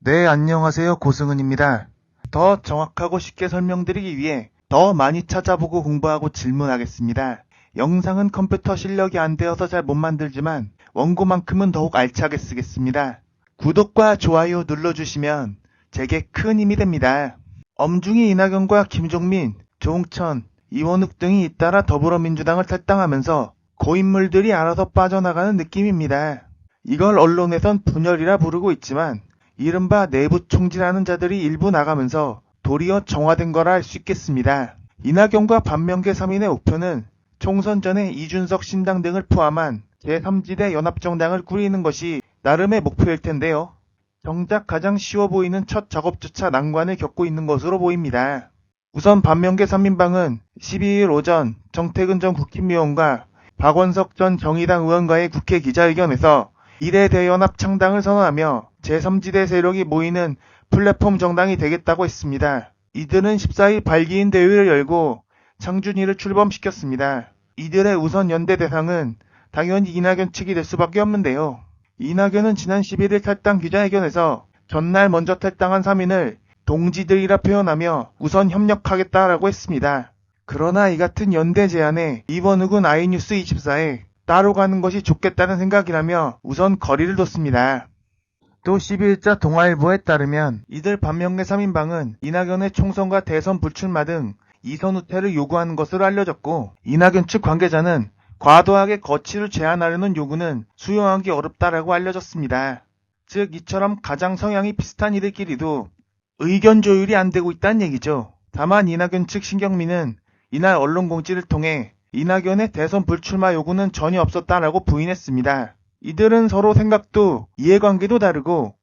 네, 안녕하세요. 고승은입니다. 더 정확하고 쉽게 설명드리기 위해 더 많이 찾아보고 공부하고 질문하겠습니다. 영상은 컴퓨터 실력이 안 되어서 잘 못 만들지만 원고만큼은 더욱 알차게 쓰겠습니다. 구독과 좋아요 눌러주시면 제게 큰 힘이 됩니다. 엄중히 이낙연과 김종민, 조홍천, 이원욱 등이 잇따라 더불어민주당을 탈당하면서 고인물들이 알아서 빠져나가는 느낌입니다. 이걸 언론에선 분열이라 부르고 있지만 이른바 내부 총질하는 자들이 일부 나가면서 도리어 정화된 거라 할 수 있겠습니다. 이낙연과 반명계 3인의 목표는 총선 전에 이준석 신당 등을 포함한 제3지대 연합정당을 꾸리는 것이 나름의 목표일 텐데요. 정작 가장 쉬워 보이는 첫 작업조차 난관을 겪고 있는 것으로 보입니다. 우선 반명계 3인방은 12일 오전 정태근 전 국힘의원과 박원석 전 정의당 의원과의 국회 기자회견에서 1회 대연합 창당을 선언하며 제3지대 세력이 모이는 플랫폼 정당이 되겠다고 했습니다. 이들은 14일 발기인 대회를 열고 창준이를 출범시켰습니다. 이들의 우선 연대 대상은 당연히 이낙연 측이 될 수밖에 없는데요. 이낙연은 지난 11일 탈당 기자회견에서 전날 먼저 탈당한 3인을 동지들이라 표현하며 우선 협력하겠다라고 했습니다. 그러나 이 같은 연대 제안에 이원욱은 아이뉴스 24에 따로 가는 것이 좋겠다는 생각이라며 우선 거리를 뒀습니다. 또 12일자 동아일보에 따르면 이들 반명계 3인방은 이낙연의 총선과 대선 불출마 등 이선 후퇴를 요구하는 것으로 알려졌고, 이낙연 측 관계자는 과도하게 거취를 제한하려는 요구는 수용하기 어렵다라고 알려졌습니다. 즉 이처럼 가장 성향이 비슷한 이들끼리도 의견 조율이 안 되고 있다는 얘기죠. 다만 이낙연 측 신경미는 이날 언론 공지를 통해 이낙연의 대선 불출마 요구는 전혀 없었다라고 부인했습니다. 이들은 서로 생각도 이해관계도 다르고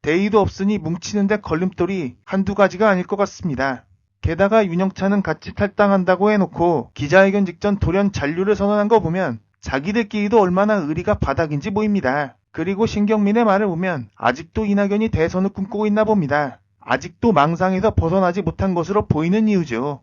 대의도 없으니 뭉치는데 걸림돌이 한두 가지가 아닐 것 같습니다. 게다가 윤영찬은 같이 탈당한다고 해놓고 기자회견 직전 돌연 잔류를 선언한 거 보면 자기들끼리도 얼마나 의리가 바닥인지 보입니다. 그리고 신경민의 말을 보면 아직도 이낙연이 대선을 꿈꾸고 있나 봅니다. 아직도 망상에서 벗어나지 못한 것으로 보이는 이유죠.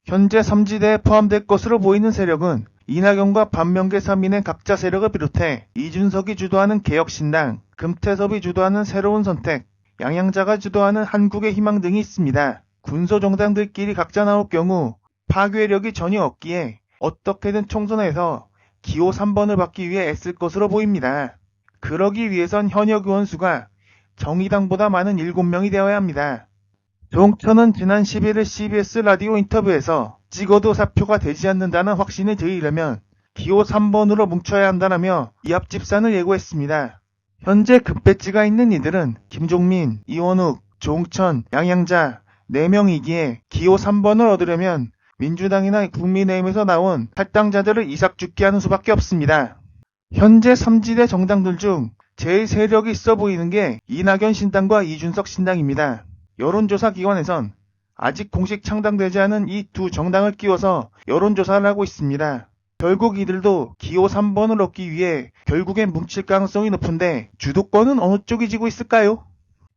현재 3지대에 포함될 것으로 보이는 세력은 이낙연과 반명계 3인의 각자 세력을 비롯해 이준석이 주도하는 개혁신당, 금태섭이 주도하는 새로운 선택, 양양자가 주도하는 한국의 희망 등이 있습니다. 군소정당들끼리 각자 나올 경우 파괴력이 전혀 없기에 어떻게든 총선에서 기호 3번을 받기 위해 애쓸 것으로 보입니다. 그러기 위해선 현역 의원 수가 정의당보다 많은 7명이 되어야 합니다. 조홍천은 지난 11일 CBS 라디오 인터뷰에서 찍어도 사표가 되지 않는다는 확신을 들이려면 기호 3번으로 뭉쳐야 한다라며 이합집산을 예고했습니다. 현재 급배지가 있는 이들은 김종민, 이원욱, 조홍천, 양양자 4명이기에 기호 3번을 얻으려면 민주당이나 국민의힘에서 나온 탈당자들을 이삭죽게 하는 수밖에 없습니다. 현재 3지대 정당들 중 제일 세력이 있어 보이는 게 이낙연 신당과 이준석 신당입니다. 여론조사 기관에선 아직 공식 창당되지 않은 이 두 정당을 끼워서 여론조사를 하고 있습니다. 결국 이들도 기호 3번을 얻기 위해 결국엔 뭉칠 가능성이 높은데 주도권은 어느 쪽이 지고 있을까요?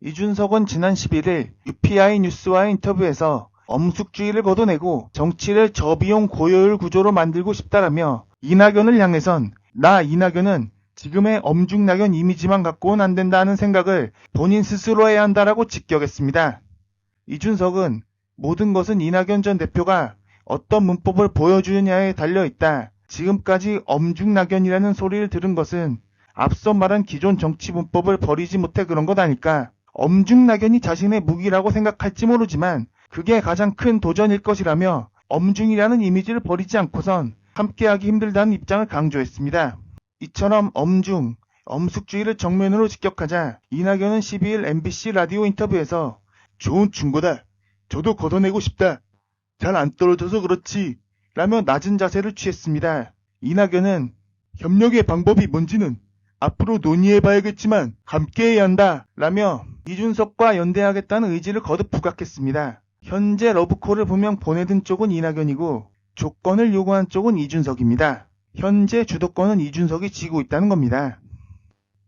이준석은 지난 11일 UPI 뉴스와의 인터뷰에서 엄숙주의를 걷어내고 정치를 저비용 고효율 구조로 만들고 싶다라며 이낙연을 향해선 나 이낙연은 지금의 엄중낙연 이미지만 갖고는 안 된다는 생각을 본인 스스로 해야 한다라고 직격했습니다. 이준석은 모든 것은 이낙연 전 대표가 어떤 문법을 보여주느냐에 달려있다. 지금까지 엄중낙연이라는 소리를 들은 것은 앞서 말한 기존 정치 문법을 버리지 못해 그런 것 아닐까. 엄중낙연이 자신의 무기라고 생각할지 모르지만 그게 가장 큰 도전일 것이라며 엄중이라는 이미지를 버리지 않고선 함께하기 힘들다는 입장을 강조했습니다. 이처럼 엄중, 엄숙주의를 정면으로 직격하자 이낙연은 12일 MBC 라디오 인터뷰에서 좋은 충고다. 저도 걷어내고 싶다. 잘 안 떨어져서 그렇지. 라며 낮은 자세를 취했습니다. 이낙연은 협력의 방법이 뭔지는 앞으로 논의해봐야겠지만 함께해야 한다. 라며 이준석과 연대하겠다는 의지를 거듭 부각했습니다. 현재 러브콜을 분명 보내든 쪽은 이낙연이고 조건을 요구한 쪽은 이준석입니다. 현재 주도권은 이준석이 쥐고 있다는 겁니다.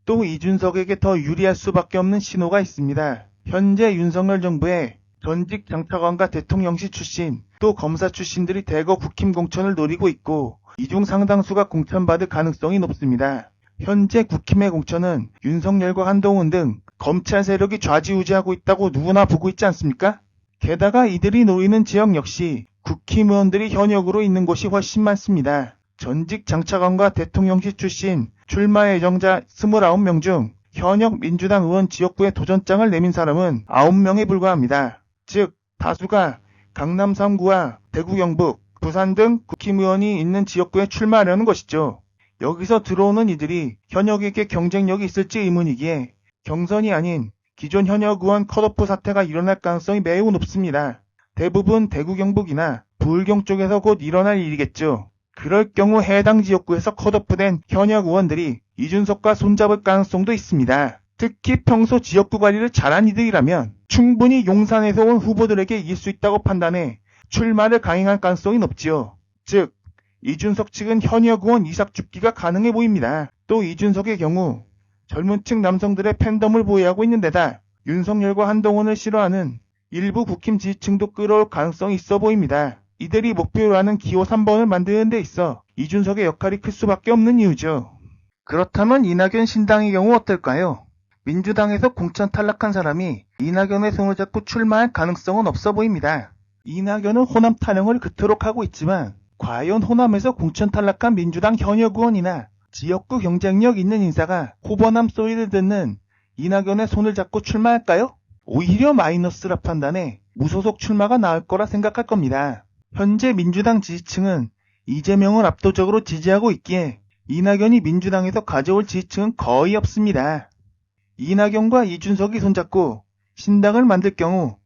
또 이준석에게 더 유리할 수밖에 없는 신호가 있습니다. 현재 윤석열 정부의 전직 장차관과 대통령실 출신 또 검사 출신들이 대거 국힘 공천을 노리고 있고 이 중 상당수가 공천받을 가능성이 높습니다. 현재 국힘의 공천은 윤석열과 한동훈 등 검찰 세력이 좌지우지하고 있다고 누구나 보고 있지 않습니까? 게다가 이들이 노리는 지역 역시 국힘의원들이 현역으로 있는 곳이 훨씬 많습니다. 전직 장차관과 대통령실 출신 출마 예정자 29명 중 현역 민주당 의원 지역구에 도전장을 내민 사람은 9명에 불과합니다. 즉 다수가 강남 3구와 대구 경북, 부산 등 국힘의원이 있는 지역구에 출마하려는 것이죠. 여기서 들어오는 이들이 현역에게 경쟁력이 있을지 의문이기에 경선이 아닌 기존 현역 의원 컷오프 사태가 일어날 가능성이 매우 높습니다. 대부분 대구 경북이나 부울경 쪽에서 곧 일어날 일이겠죠. 그럴 경우 해당 지역구에서 컷오프된 현역 의원들이 이준석과 손잡을 가능성도 있습니다. 특히 평소 지역구 관리를 잘한 이들이라면 충분히 용산에서 온 후보들에게 이길 수 있다고 판단해 출마를 강행할 가능성이 높지요. 즉 이준석 측은 현역 의원 이삭 줍기가 가능해 보입니다. 또 이준석의 경우 젊은 층 남성들의 팬덤을 보유하고 있는 데다 윤석열과 한동훈을 싫어하는 일부 국힘 지지층도 끌어올 가능성이 있어 보입니다. 이들이 목표로 하는 기호 3번을 만드는 데 있어 이준석의 역할이 클 수밖에 없는 이유죠. 그렇다면 이낙연 신당의 경우 어떨까요? 민주당에서 공천 탈락한 사람이 이낙연의 손을 잡고 출마할 가능성은 없어 보입니다. 이낙연은 호남 타령을 그토록 하고 있지만 과연 호남에서 공천 탈락한 민주당 현역 의원이나 지역구 경쟁력 있는 인사가 호번함 소리를 듣는 이낙연의 손을 잡고 출마할까요? 오히려 마이너스라 판단해 무소속 출마가 나을 거라 생각할 겁니다. 현재 민주당 지지층은 이재명을 압도적으로 지지하고 있기에 이낙연이 민주당에서 가져올 지지층은 거의 없습니다. 이낙연과 이준석이 손잡고 신당을 만들 경우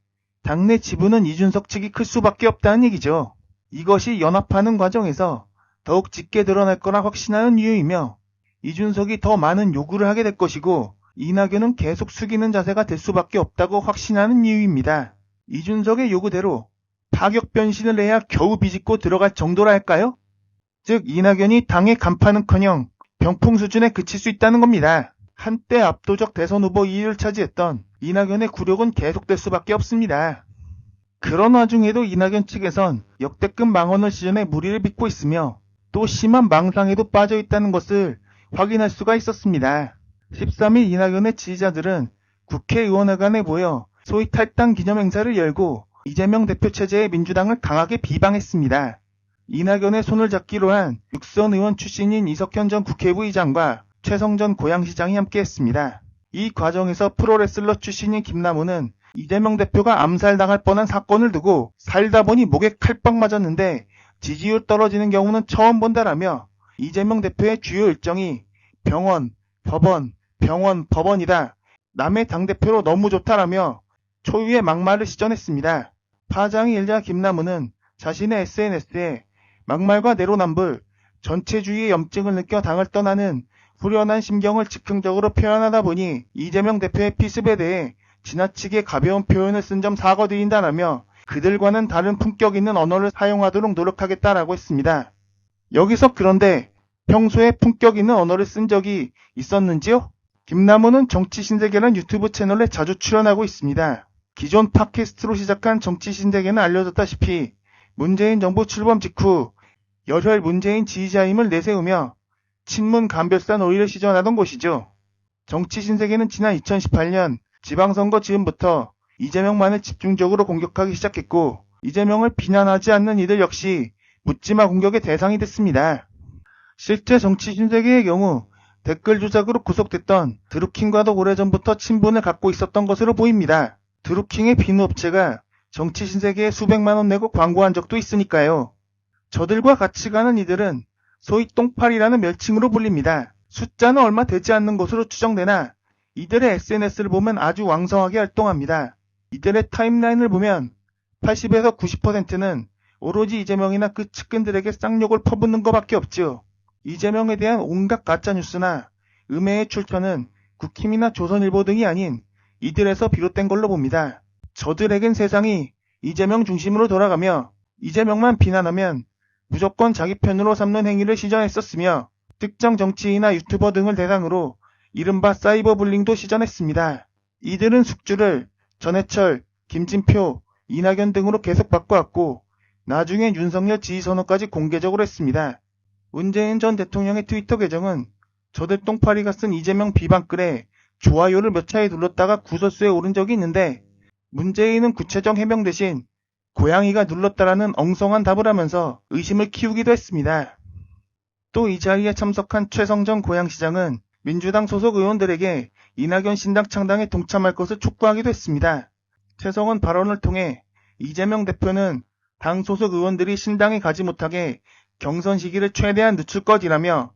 당내 지분은 이준석 측이 클 수밖에 없다는 얘기죠. 이것이 연합하는 과정에서 더욱 짙게 드러날 거라 확신하는 이유이며 이준석이 더 많은 요구를 하게 될 것이고 이낙연은 계속 숙이는 자세가 될 수밖에 없다고 확신하는 이유입니다. 이준석의 요구대로 파격 변신을 해야 겨우 비집고 들어갈 정도라 할까요? 즉 이낙연이 당의 간판은커녕 병풍 수준에 그칠 수 있다는 겁니다. 한때 압도적 대선 후보 2위를 차지했던 이낙연의 굴욕은 계속될 수밖에 없습니다. 그런 와중에도 이낙연 측에선 역대급 망언을 시전해 무리를 빚고 있으며 또 심한 망상에도 빠져 있다는 것을 확인할 수가 있었습니다. 13일 이낙연의 지지자들은 국회의원회관에 모여 소위 탈당 기념행사를 열고 이재명 대표 체제의 민주당을 강하게 비방했습니다. 이낙연의 손을 잡기로 한 육선 의원 출신인 이석현 전 국회부의장과 최성전 고양시장이 함께했습니다. 이 과정에서 프로레슬러 출신인 김남우는 이재명 대표가 암살당할 뻔한 사건을 두고 살다 보니 목에 칼빵 맞았는데 지지율 떨어지는 경우는 처음 본다라며 이재명 대표의 주요 일정이 병원, 법원, 병원, 법원이다. 남의 당대표로 너무 좋다라며 초유의 막말을 시전했습니다. 파장이 일자 김남우는 자신의 SNS에 막말과 내로남불, 전체주의의 염증을 느껴 당을 떠나는 후련한 심경을 즉흥적으로 표현하다 보니 이재명 대표의 피습에 대해 지나치게 가벼운 표현을 쓴 점 사과드린다라며 그들과는 다른 품격 있는 언어를 사용하도록 노력하겠다라고 했습니다. 여기서 그런데 평소에 품격 있는 언어를 쓴 적이 있었는지요? 김남우는 정치신세계라는 유튜브 채널에 자주 출연하고 있습니다. 기존 팟캐스트로 시작한 정치신세계는 알려졌다시피 문재인 정부 출범 직후 열혈 문재인 지지자임을 내세우며 친문 간별사 놀이를 시전하던 곳이죠. 정치신세계는 지난 2018년 지방선거 즈음부터 이재명만을 집중적으로 공격하기 시작했고 이재명을 비난하지 않는 이들 역시 묻지마 공격의 대상이 됐습니다. 실제 정치신세계의 경우 댓글 조작으로 구속됐던 드루킹과도 오래전부터 친분을 갖고 있었던 것으로 보입니다. 드루킹의 비누업체가 정치신세계에 수백만 원 내고 광고한 적도 있으니까요. 저들과 같이 가는 이들은 소위 똥파리라는 멸칭으로 불립니다. 숫자는 얼마 되지 않는 것으로 추정되나 이들의 SNS를 보면 아주 왕성하게 활동합니다. 이들의 타임라인을 보면 80에서 90%는 오로지 이재명이나 그 측근들에게 쌍욕을 퍼붓는 것밖에 없죠. 이재명에 대한 온갖 가짜뉴스나 음해의 출처는 국힘이나 조선일보 등이 아닌 이들에서 비롯된 걸로 봅니다. 저들에겐 세상이 이재명 중심으로 돌아가며 이재명만 비난하면 무조건 자기 편으로 삼는 행위를 시전했었으며 특정 정치인이나 유튜버 등을 대상으로 이른바 사이버 불링도 시전했습니다. 이들은 숙주를 전해철, 김진표, 이낙연 등으로 계속 바꿔왔고 나중엔 윤석열 지지선언까지 공개적으로 했습니다. 문재인 전 대통령의 트위터 계정은 저들 똥파리가 쓴 이재명 비방글에 좋아요를 몇 차례 눌렀다가 구설수에 오른 적이 있는데 문재인은 구체적 해명 대신 고양이가 눌렀다라는 엉성한 답을 하면서 의심을 키우기도 했습니다. 또 이 자리에 참석한 최성정 고양시장은 민주당 소속 의원들에게 이낙연 신당 창당에 동참할 것을 촉구하기도 했습니다. 최성은 발언을 통해 이재명 대표는 당 소속 의원들이 신당에 가지 못하게 경선 시기를 최대한 늦출 것이라며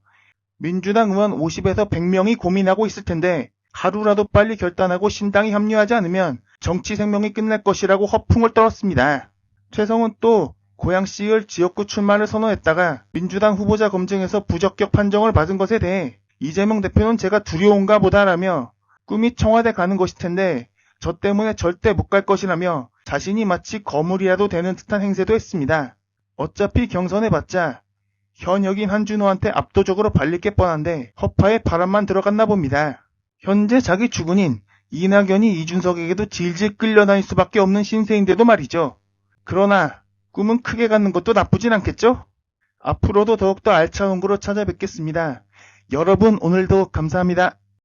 민주당 의원 50에서 100명이 고민하고 있을 텐데 하루라도 빨리 결단하고 신당에 합류하지 않으면 정치 생명이 끝날 것이라고 허풍을 떨었습니다. 최성은 또 고양시의회 지역구 출마를 선언했다가 민주당 후보자 검증에서 부적격 판정을 받은 것에 대해 이재명 대표는 제가 두려운가 보다라며 꿈이 청와대 가는 것일 텐데 저 때문에 절대 못 갈 것이라며 자신이 마치 거물이라도 되는 듯한 행세도 했습니다. 어차피 경선해봤자 현역인 한준호한테 압도적으로 발릴 게 뻔한데 허파에 바람만 들어갔나 봅니다. 현재 자기 주군인 이낙연이 이준석에게도 질질 끌려다닐 수밖에 없는 신세인데도 말이죠. 그러나 꿈은 크게 갖는 것도 나쁘진 않겠죠? 앞으로도 더욱더 알찬 원고로 찾아뵙겠습니다. 여러분 오늘도 감사합니다.